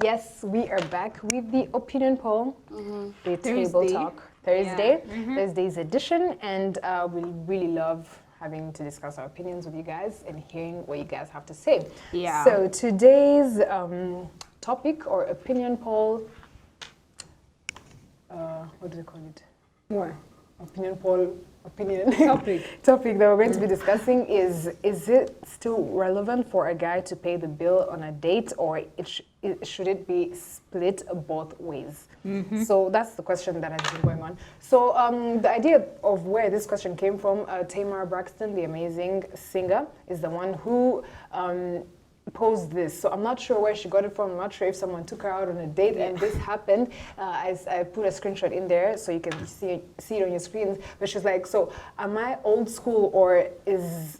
Yes, we are back with the opinion poll, the table Thursday. talk Thursday, Yeah. Thursday's edition, and we really love having to discuss our opinions with you guys and hearing what you guys have to say. Yeah. So today's topic or opinion poll, what do they call it? What? Opinion poll, opinion Topic. topic that we're going to be discussing is it still relevant for a guy to pay the bill on a date, or should it be split both ways? So that's the question that has been going on. So the idea of where this question came from, Tamar Braxton, the amazing singer, is the one who posed this. So I'm not sure where she got it from. I'm not sure if someone took her out on a date and this happened. I put a screenshot in there so you can see it on your screens. But she's like, so am I old school, or is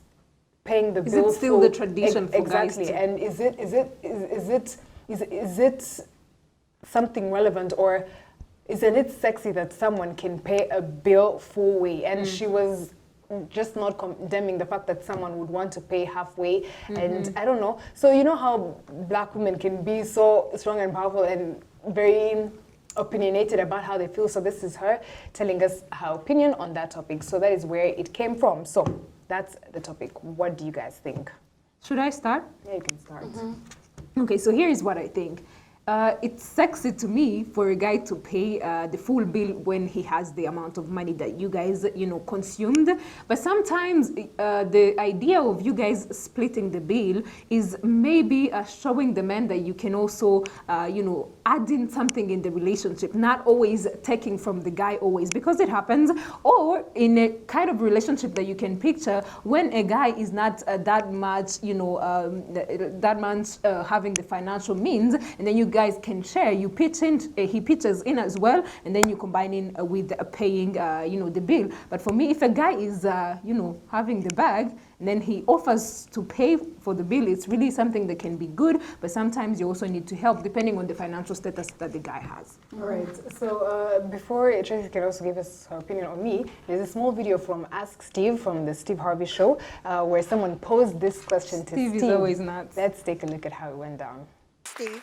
paying the bill it still the tradition for guys exactly? to- And is it something relevant, or isn't it sexy that someone can pay a bill full way? And she was just not condemning the fact that someone would want to pay halfway. And I don't know. So you know how black women can be so strong and powerful and very opinionated about how they feel. So this is her telling us her opinion on that topic. So that is where it came from. So that's the topic. What do you guys think? Should I start? Yeah, you can start. Okay, so here is what I think. It's sexy to me for a guy to pay the full bill when he has the amount of money that you guys, consumed. But sometimes the idea of you guys splitting the bill is maybe showing the man that you can also, add in something in the relationship, not always taking from the guy always, because it happens. Or in a kind of relationship that you can picture when a guy is not that much, having the financial means, and then you guys can share. You pitch in, he pitches in as well, and then you combine in with paying, the bill. But for me, if a guy is, having the bag, and then he offers to pay for the bill, it's really something that can be good. But sometimes you also need to help, depending on the financial status that the guy has. All right. So before Tracy can also give us her opinion on me, there's a small video from Ask Steve from the Steve Harvey Show where someone posed this question to Steve. Steve is always nuts. Let's take a look at how it went down. Steve,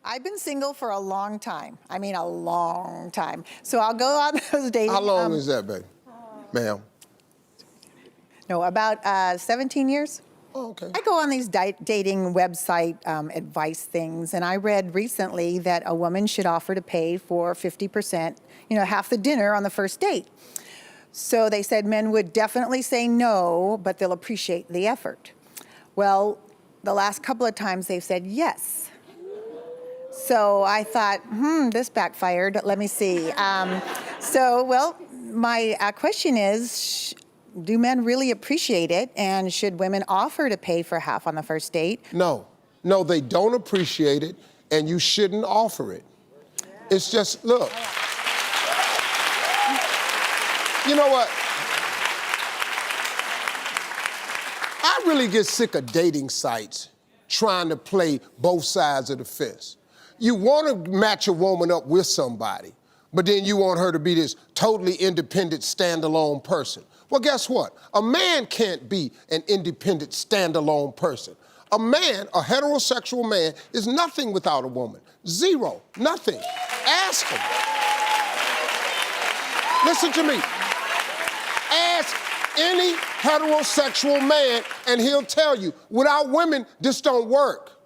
I've been single for a long time. I mean, a long time. So I'll go on those dates. How long is that, baby? Ma'am? No, about 17 years. Oh, okay. I go on these dating website advice things, and I read recently that a woman should offer to pay for 50%, half the dinner on the first date. So they said men would definitely say no, but they'll appreciate the effort. Well, the last couple of times they've said yes. So I thought, this backfired. Let me see. My question is, do men really appreciate it? And should women offer to pay for half on the first date? No, they don't appreciate it, and you shouldn't offer it. It's just, look. You know what? I really get sick of dating sites trying to play both sides of the fence. You want to match a woman up with somebody, but then you want her to be this totally independent, standalone person. Well, guess what? A man can't be an independent, standalone person. A man, a heterosexual man, is nothing without a woman. Zero, nothing. Ask him. Listen to me. Ask any heterosexual man, and he'll tell you, without women, this don't work.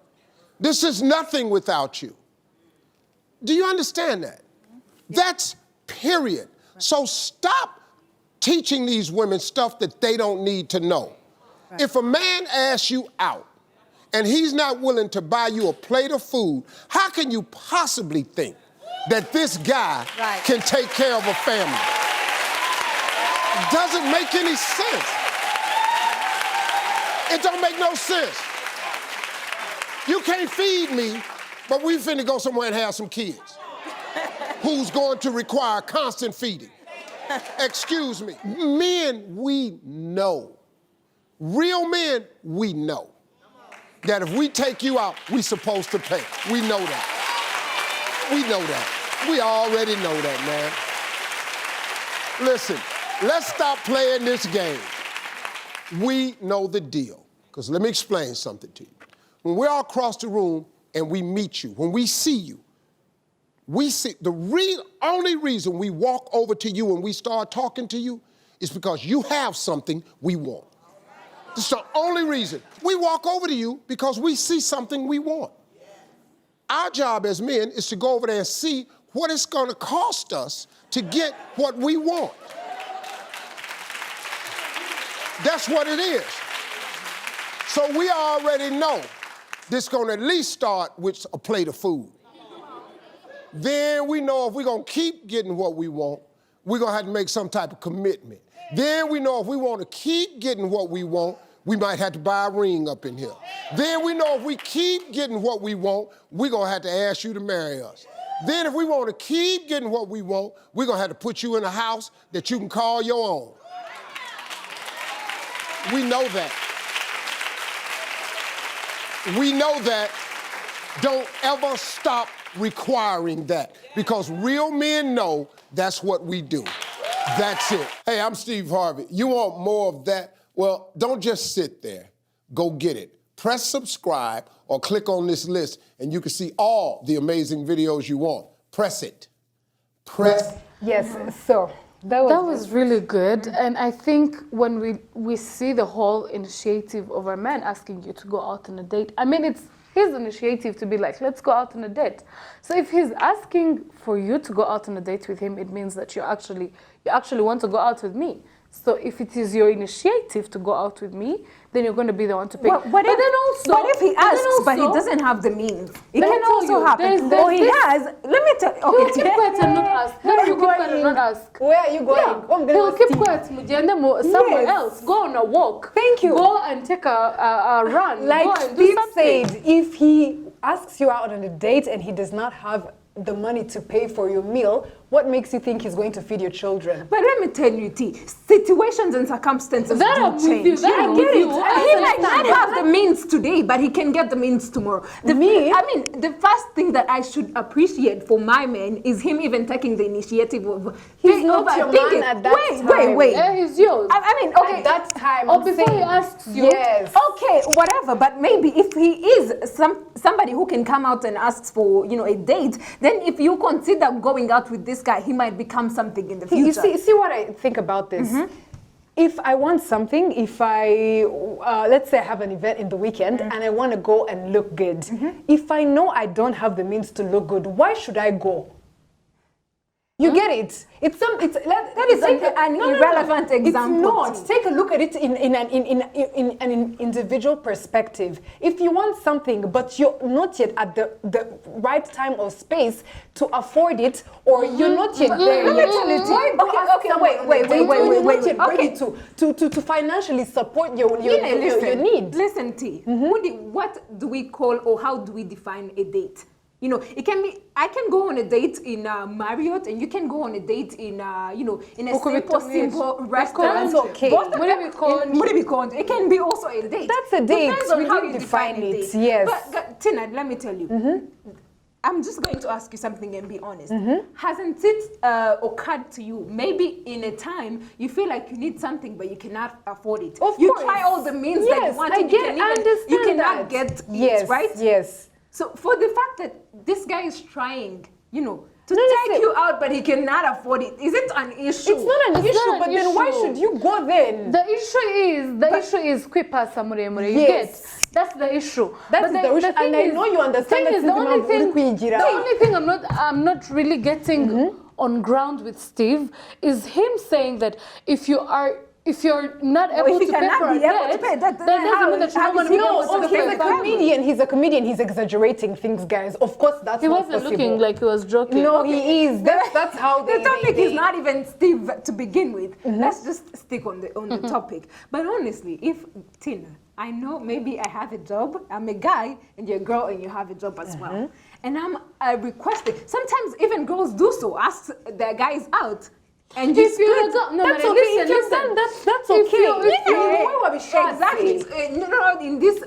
This is nothing without you. Do you understand that? That's period. So stop teaching these women stuff that they don't need to know. Right. If a man asks you out and he's not willing to buy you a plate of food, how can you possibly think that this guy can take care of a family? It doesn't make any sense. It don't make no sense. You can't feed me, but we finna go somewhere and have some kids who's going to require constant feeding. Excuse me. Men, we know. Real men, we know that if we take you out, we supposed to pay. We know that. We know that. We already know that, man. Listen, let's stop playing this game. We know the deal. Because let me explain something to you. When we're all across the room, and we meet you, when we see you, we see only reason we walk over to you and we start talking to you is because you have something we want. That's the only reason. We walk over to you because we see something we want. Our job as men is to go over there and see what it's going to cost us to get what we want. That's what it is. So we already know this is going to at least start with a plate of food. Then we know if we're going to keep getting what we want, we're going to have to make some type of commitment. Then we know if we want to keep getting what we want, we might have to buy a ring up in here. Then we know if we keep getting what we want, we're going to have to ask you to marry us. Then if we want to keep getting what we want, we're going to have to put you in a house that you can call your own. We know that. We know that. Don't ever stop requiring that, because real men know that's what we do. That's it. Hey, I'm Steve Harvey. You want more of that? Well, don't just sit there. Go get it. Press subscribe or click on this list and you can see all the amazing videos you want. Press it. Press. Yes, so that was really good. And I think when we see the whole initiative of a man asking you to go out on a date, I mean, it's his initiative to be like, let's go out on a date. So if he's asking for you to go out on a date with him, it means that you actually want to go out with me. So if it is your initiative to go out with me, then you're going to be the one to pay. What if he asks, but he doesn't have the means? It Let me can tell also you, happen. there's Or he this- has. Let me tell. He'll Okay. keep quiet and not ask. Then you keep quiet and not ask. Where are you going? Yeah. Oh, I'm gonna He'll ask keep you. quiet, mujende somewhere Yes. else. Go on a walk. Thank you. Go and take a run. Go Like and do Steve something. said, if he asks you out on a date and he does not have the money to pay for your meal, what makes you think he's going to feed your children? But let me tell you, T, situations and circumstances That I'm do with change. you, that I I'm get with it. you. And I he might understand. not have the means today, but he can get the means tomorrow. The first thing that I should appreciate for my man is him even taking the initiative of He's not your man overthinking. at that time. Wait. Yeah, he's yours. I mean, okay. At that time, Or I'm before he saying, asks you. yes. Okay, whatever, but maybe if he is somebody who can come out and asks for, a date, then if you consider going out with this guy, he might become something in the future. You see what I think about this? If I want something, if I, let's say I have an event in the weekend and I want to go and look good, if I know I don't have the means to look good, why should I go? You get it? That is an irrelevant example. It's not. Take a look at it in an individual perspective. If you want something, but you're not yet at the right time or space to afford it, or you're not yet there. Let me tell you, wait, You're not yet ready okay. to financially support your need. Listen, T. What do we call, or how do we define a date? It can be. I can go on a date in Marriott, and you can go on a date in, in a simple restaurant. That's okay. Both of What them do we call it? What do we call it? It can be also a date. That's a date. Depends on We how didn't you define define a it. date. Yes. But Tina, let me tell you. I'm just going to ask you something and be honest. Hasn't it occurred to you, maybe in a time you feel like you need something but you cannot afford it? Of you course. try all the means that you want, I and get. I understand you cannot that. get it, Yes. right? Yes. So for the fact that this guy is trying, to No, take listen. you out but he cannot afford it, is it an issue? It's not an It's issue, not an but then why issue. should you go then? The issue is kwipasa muremure. You Yes. get? That's the issue. That is the issue, thing and I know you understand thing that is, the only thing I'm not really getting on ground with Steve is him saying that if you're not able if to you pay cannot for a be able to date, pay, that then doesn't mean that you're not going to be able to He's pay a for it. comedian. He's a comedian. He's exaggerating things, guys. Of course, that's He not wasn't possible. looking like he was joking. No, he is. That's how The topic they is not even Steve to begin with. Let's just stick on the topic. But honestly, if Tina, I know maybe I have a job, I'm a guy, and you're a girl and you have a job as well. And I'm requesting, sometimes even girls do so, ask their guys out. And you If you're split. a girl, no, That's but okay. listen, If you're listen. done, that's If okay. you- if you- Exactly. In this,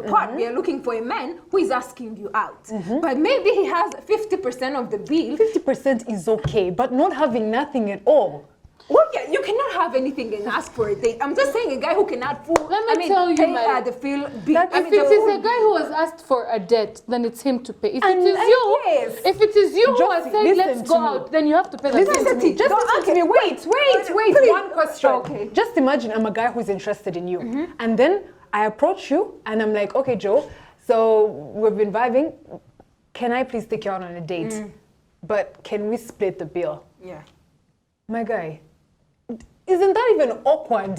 part, we are looking for a man who is asking you out. But maybe he has 50% of the bill. 50% is okay, but not having nothing at all. Well, yeah, you cannot have anything and ask for a date. I'm just saying a guy who cannot Let me tell you, pay, Mary, the bill. If it is a guy who has asked for a debt, then it's him to pay. If it is you, yes. if it is you who Just has said let's listen go to me. out, then you have to pay the Listen bill. to me. Just listen to me. Wait. Please. One question. Okay. Just imagine I'm a guy who's interested in you, and then I approach you, and I'm like, okay, Joe. So we've been vibing. Can I please take you out on a date? But can we split the bill? Yeah. My guy, isn't that even awkward?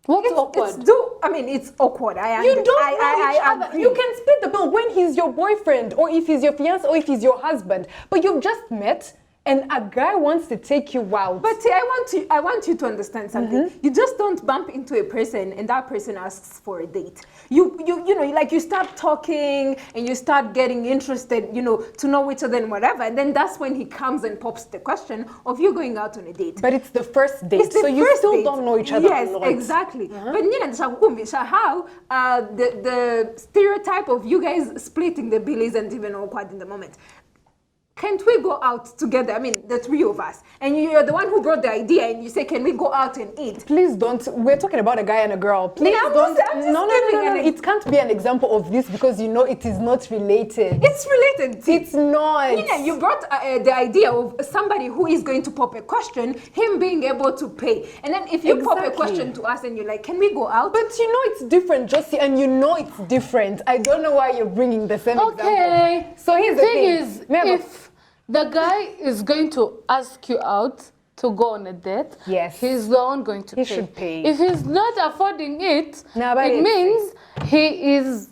What's awkward? It's awkward. You don't know each other. agree. You can split the bill when he's your boyfriend, or if he's your fiance, or if he's your husband. But you've just met, and a guy wants to take you out. But I want you to understand something. You just don't bump into a person and that person asks for a date. You start talking and you start getting interested, to know each other and whatever. And then that's when he comes and pops the question of you going out on a date. But it's the first date, It's the so you first still date. don't know each other Yes, a lot. exactly. But ndishakukumbisha how the stereotype of you guys splitting the bill isn't even awkward in the moment. Can't we go out together? I mean, the three of us. And you're the one who brought the idea and you say, can we go out and eat? Please don't. We're talking about a guy and a girl. Please I'm don't. just No. giving an It can't be an example of this because it is not related. It's related. It's not. Nina, you brought the idea of somebody who is going to pop a question, him being able to pay. And then if you pop a Exactly. question to us and you're like, can we go out? But it's different, Josie, and it's different. I don't know why you're bringing the same Okay. example. So here's the thing thing. is, if the guy is going to ask you out to go on a date, Yes. he's the one going to He pay. should pay. If he's not affording it, Nah, but it it's- means he is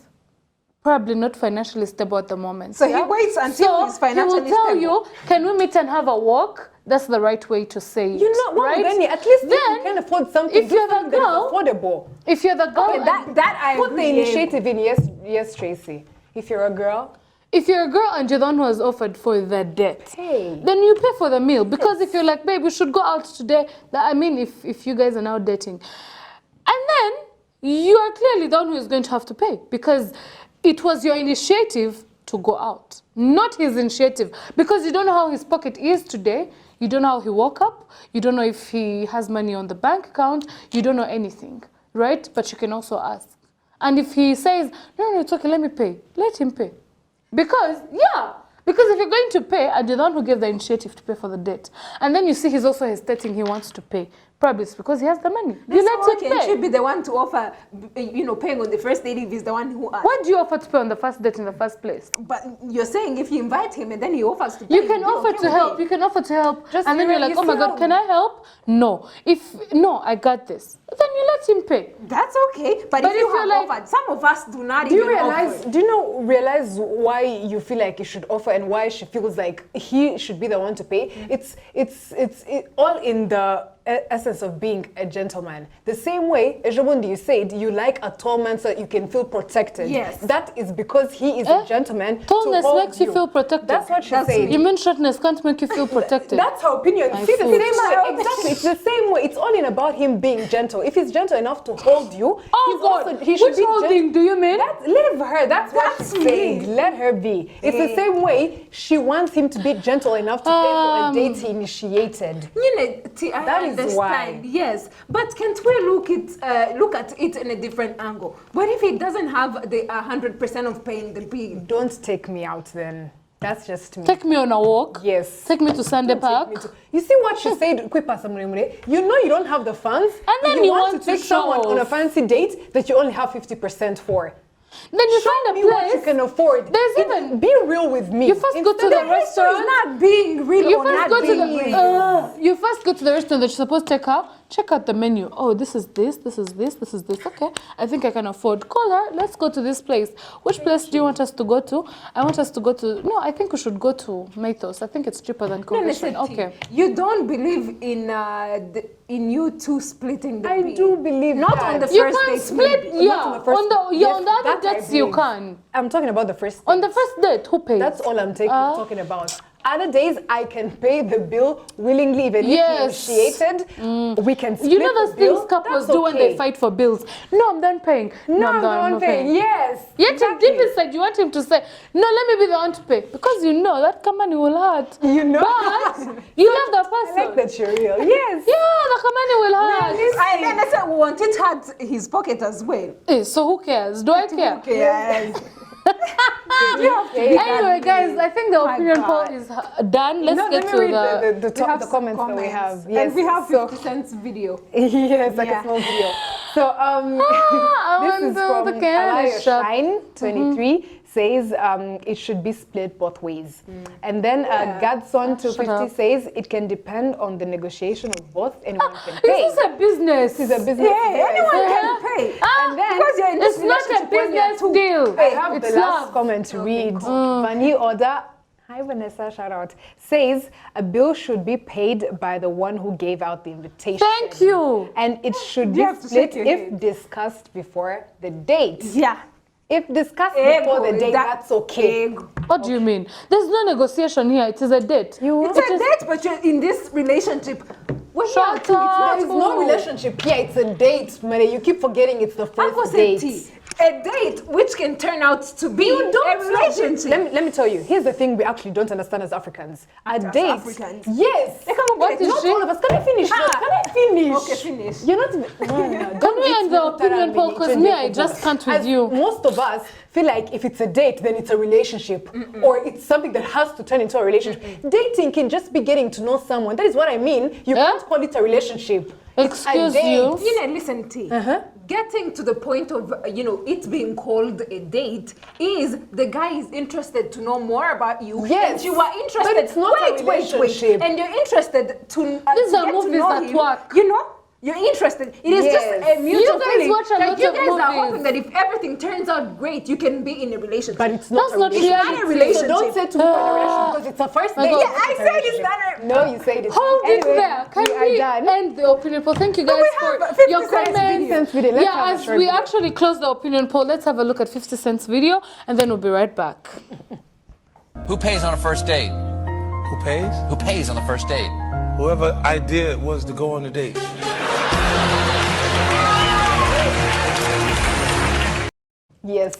probably not financially stable at the moment. So he waits until he's financially he will tell stable. you, can we meet and have a walk? That's the right way to say it. right? Gani, at least if then, you can afford something, if do you're the something that is girl, affordable. if you're the girl, Okay, that I Put the agree. initiative in, yes, Tracy. If you're a girl, if you're a girl and you're the one who has offered for the date, Hey. then you pay for the meal. Because if you're like, babe, we should go out today, if you guys are now dating, and then you are clearly the one who is going to have to pay because it was your initiative to go out, not his initiative. Because you don't know how his pocket is today, you don't know how he woke up, you don't know if he has money on the bank account, you don't know anything, right? But you can also ask. And if he says, no, it's okay, let me pay, let him pay. Because if you're going to pay and you're the one who gave the initiative to pay for the date, and then you see he's also hesitating, he wants to pay, probably it's because he has the money. You let him He pay. should be the one to offer, paying on the first date if he's the one who asked. What do you offer to pay on the first date in the first place? But you're saying if you invite him and then he offers to pay, You can you're offer okay to with help. it. You can offer to help, Just and then you- you're like, you "Oh my see God, how- can I help?" No. No, I got this. Then you let him pay. That's okay. But But if you if you're have like- offered, some of us do not do you even realize? offer. Do you realize why you feel like you should offer and why she feels like he should be the one to pay? It's all in the essence of being a gentleman. The same way, Ejobundi, you said you like a tall man so you can feel protected. Yes. That is because he is a gentleman. Tallness to hold makes you feel protected. That's what she That's said. You mean shortness can't make you feel protected? That's her opinion. I See, the fool. same way, exactly. It's the same way. It's all in about him being gentle. If he's gentle enough to hold you, he's also, he should Which be holding do you mean? Leave her. That's what That's she's saying. me. Let her be. It's the same way she wants him to be gentle enough to pay for a date he initiated. I That is understand. why. Yes, but can't we look at it in a different angle? What if he doesn't have the 100% of paying the bill? Don't take me out then. That's just me. Take me on a walk. Yes. Take me to Sunday Don't take Park. me to- You see what she said? You know you don't have the funds, And then you want to to take show someone on a off. fancy date that you only have 50% for. Then you Show find me a what you place. can afford. There's even- Be real with me. You first go to Instead the of- restaurant. It's not being real You or first not go to being the real. you first go to the restaurant that you're supposed to take her. Check out the menu. Oh, this is this. This is this. This is this. Okay, I think I can afford. Call her. Let's go to this place. Which place do you want us to go to? I want us to go to. No, I think we should go to Mathos. I think it's cheaper than No, Convention. listen, Okay. you don't believe in you two splitting the I bill. do believe Not that. on the You first can date, split. maybe. Yeah. Not on the first- On the yes, on the other that I dates you believe. can. I'm talking about the first. On the first date, who pays? That's all I'm talking about. Other days, I can pay the bill willingly, even Yes. if negotiated. We can split You know those the bill. things couples That's do when they okay. fight for bills. No, I'm done paying. No, I'm not not paying. Yes. Yet exactly. deep inside, you want him to say, no, let me be the one to pay. Because you know that company will hurt. You know. But you love the I person. like that you're real. Yes. Yeah, the company will hurt. And then I said, we want it hard his pocket as well. So who cares? Do I care? Okay. Anyway, guys, I think the my opinion poll God. is done. Let's No, get let to me read the the some comments that we have. Yes. And we have so, 50 cents video. yes, like Yeah. a small video. So I this is want from the candy Alaya shop. Shine 23 says it should be split both ways. And then Godson 250 up. says it can depend on the negotiation of both. Anyone can pay. This is a business. This is a business. Yeah, anyone Uh-huh. can pay. And then because you're in this It's not a relationship when you're business two. deal. I have It's the last love. comment to read. Vani Oda, hi Vanessa, shout out, says a bill should be paid by the one who gave out the invitation. Thank you. And it should You be have to split shake your if head. discussed before the date. Yeah. If discussed before the Ego, date, that's okay. Ego. What do you mean? There's no negotiation here. It is a date. It's a date, but you're in this relationship. When Shut you're two, up. There is no relationship here. It's a date, man. You keep forgetting it's the Uncle first said date. T, a date which can turn out to be You don't a relationship. Let me tell you. Here's the thing we actually don't understand as Africans. A As date. Africans. Yes. They come up What with is Not she? all of us. Can I finish? first? Can I finish? Okay, finish. You're not. No. Can Don't we beat end me the up, opinion Tara, poll? me, Because change me, it I for just both. can't with As you. Most of us feel like if it's a date, then it's a relationship, or it's something that has to turn into a relationship. Dating can just be getting to know someone. That is what I mean. You Yeah? can't call it a relationship. It's a Excuse date. you? You know, listen, T. Getting to the point of, it being called a date is the guy is interested to know more about you. Yes, And you are interested. but it's not a relationship. And you're interested to These are get to movies know that him. work. You know? You're interested. It is just Yes. a mutual You guys feeling. watch a Like, lot you of guys are movies. hoping that if everything turns out great, you can be in a relationship. But it's not That's a not relationship. reality. It's not a relationship. So don't say to me for a relationship because it's a first My date. God. not Yeah, I a said it's relationship. not a- No, you said it. Hold it Anyway, there. Can we are we done. end the opinion poll? Thank you guys we for have 50 your cents comments. cents video. Let's have Yeah, a as short we video. actually close the opinion poll, let's have a look at 50 Cent's video and then we'll be right back. Who pays on a first date? Who pays? Who pays on the first date? Whoever idea it was to go on the date. Yes.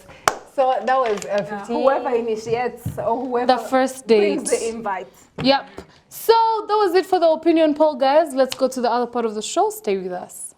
So that was 50. Whoever initiates or whoever The first brings date. the invite. Yep. So that was it for the opinion poll, guys. Let's go to the other part of the show. Stay with us.